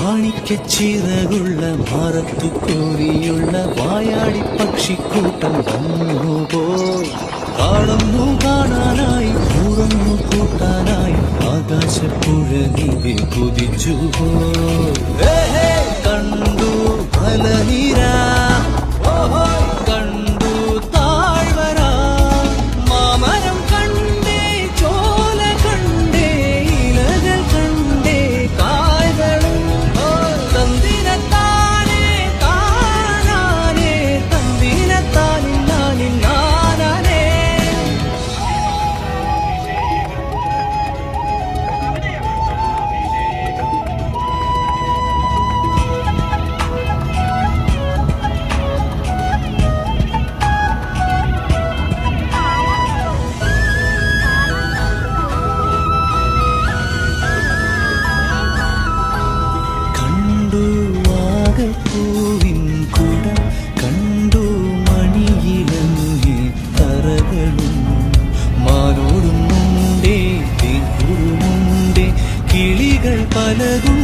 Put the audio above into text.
മാണിക്കച്ചിറകുള്ള മറത്തുകൂടിയുള്ള വായാടി പക്ഷിക്കൂട്ടം വന്നുപോ കാണുന്നു കാണാനായി തുറന്നു കൂട്ടാനായി ആകാശപ്പുഴകിൽ കുതിച്ചുപോ കണ്ടു മലനിര കണ്ടു താഴ്വര മാമരം കണ്ടേ ചോല കണ്ടേ ഇലകൾ കണ്ടേ കായകളും തന്തിരത്താനേ താനാനേ തന്തിരത്താനിന്നാനിൻ നാനാനേ പൂവിൻ കുട കണ്ടു മണിയിലങ്ങി തറകളും മാനോടും മുണ്ടേ തേൻകുറുമുണ്ടേ കിളികൾ പലതും